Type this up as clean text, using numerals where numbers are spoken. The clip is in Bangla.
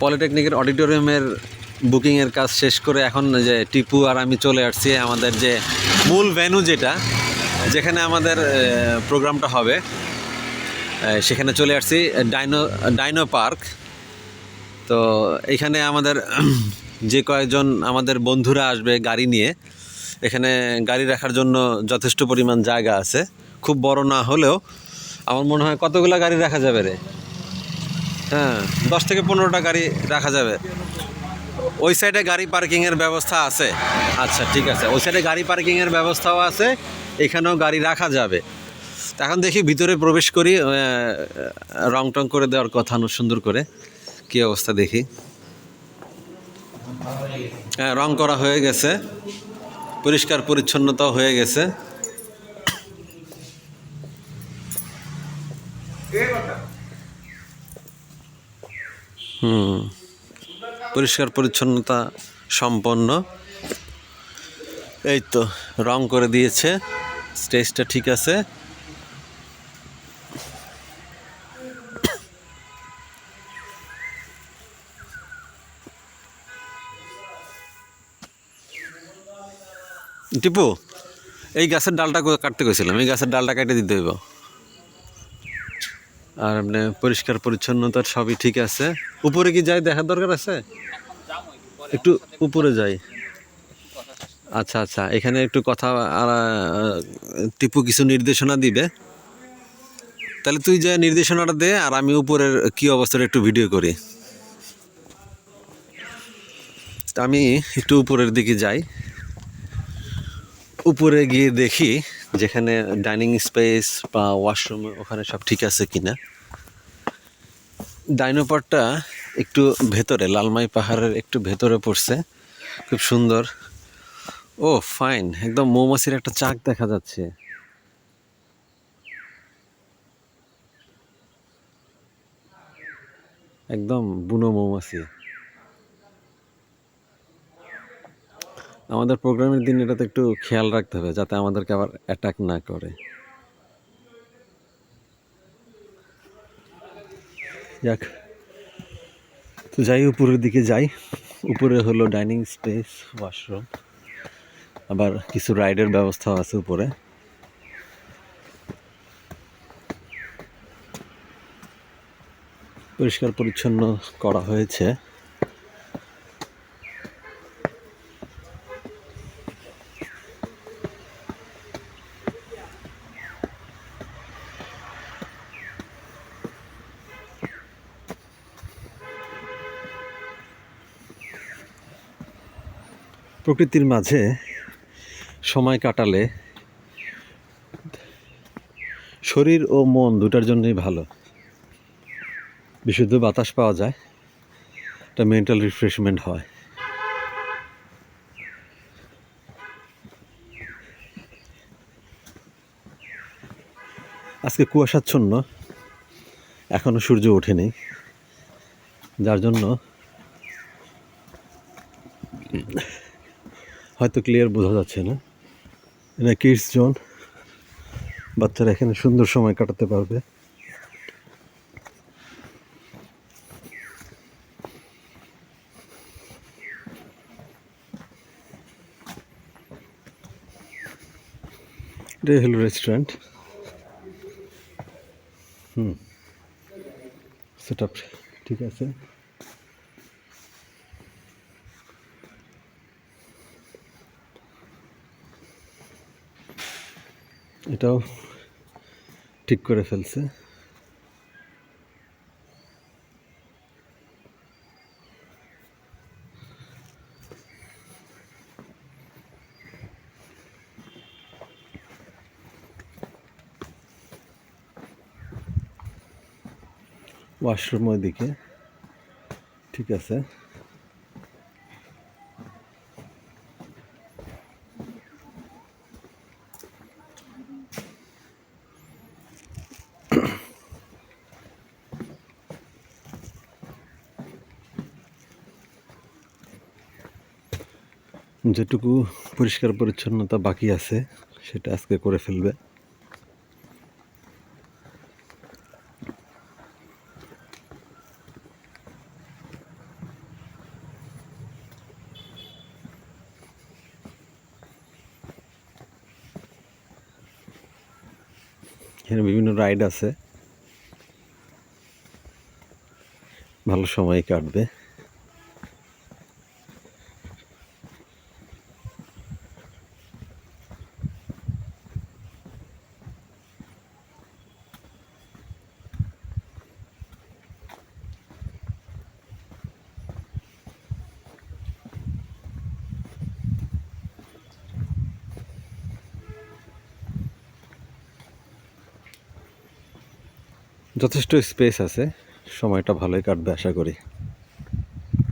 পলিটেকনিকের অডিটোরিয়ামের বুকিংয়ের কাজ শেষ করে এখন যে টিপু আর আমি চলে আসছি আমাদের যে মূল ভেন্যু যেখানে আমাদের প্রোগ্রামটা হবে, সেখানে চলে আসছি ডাইনো পার্ক। তো এখানে আমাদের যে কয়েকজন আমাদের বন্ধুরা আসবে গাড়ি নিয়ে, এখানে গাড়ি রাখার জন্য যথেষ্ট পরিমাণ জায়গা আছে, খুব বড় না হলেও আমার মনে হয় কতগুলো গাড়ি রাখা যাবে রে? হ্যাঁ, 10 থেকে 15টা গাড়ি রাখা যাবে। ওই সাইডে গাড়ি পার্কিংয়ের ব্যবস্থা আছে। আচ্ছা ঠিক আছে, ওই সাইডে গাড়ি পার্কিংয়ের ব্যবস্থাও আছে, এখানেও গাড়ি রাখা যাবে। এখন দেখি ভিতরে প্রবেশ করি, রং টং করে দেওয়ার কথা সুন্দর করে, কী অবস্থা দেখি। হ্যাঁ, রং করা হয়ে গেছে, পরিষ্কার পরিচ্ছন্নতাও হয়ে গেছে। পরিষ্কার পরিচ্ছন্নতা সম্পন্ন। এই তো রং করে দিয়েছে, স্টেজটা ঠিক আছে। টিপু, এই গাছের ডালটা কাটতে গেছিলাম, এই গাছের ডালটা কেটে দিতে হইব। আর মানে পরিষ্কার পরিচ্ছন্নতার সবই ঠিক আছে। উপরে কি যাই দেখার দরকার আছে? একটু উপরে যাই। আচ্ছা আচ্ছা, এখানে একটু কথা, টিপু কিছু নির্দেশনা দিবে, তাহলে তুই যে নির্দেশনাটা দে আর আমি উপরের কি অবস্থাটা একটু ভিডিও করি। আমি একটু উপরের দিকে যাই, উপরে গিয়ে দেখি যেখানে ডাইনিং স্পেস বা ওয়াশরুম ওখানে সব ঠিক আছে কিনা। ডাইনো পার্কটা একটু ভেতরে, লালমাই পাহাড়ের একটু ভেতরে পড়ছে, খুব সুন্দর। ও ফাইন, একদম মৌমাছির একটা চাক দেখা যাচ্ছে। একদম বুনো মৌমাছি। আমাদের প্রোগ্রামের দিন এটাতে একটু খেয়াল রাখতে হবে যাতে আমাদেরকে আবার অ্যাটাক না করে। যাক, তো যাই উপরের দিকে যাই। উপরে হলো ডাইনিং স্পেস, ওয়াশরুম, আবার কিছু রাইডের ব্যবস্থাও আছে উপরে। পরিষ্কার পরিচ্ছন্ন করা হয়েছে। প্রকৃতির মাঝে সময় কাটালে শরীর ও মন দুটার জন্যই ভালো। বিশুদ্ধ বাতাস পাওয়া যায়, একটা মেন্টাল রিফ্রেশমেন্ট হয়। আজকে কুয়াশাচ্ছন্ন, এখনো সূর্য ওঠেনি, যার জন্য হয়তো ক্লিয়ার বোঝা যাচ্ছে না। এটা কিডস জোন, বাচ্চারা এখানে সুন্দর সময় কাটাতে পারবে। এটাই হলো রেস্টুরেন্ট। সেট আপ ঠিক আছে। এটাও ঠিক করে ফেলছে। ওয়াশরুম ওইদিকে ঠিক আছে। যেটুকু পরিষ্কার পরিচ্ছন্নতা বাকি আছে সেটা আজকে করে ফেলবে। এখানে বিভিন্ন রাইড আছে, ভালো সময় কাটবে। যথেষ্ট স্পেস আছে, সময়টা ভালোই কাটবে আশা করি।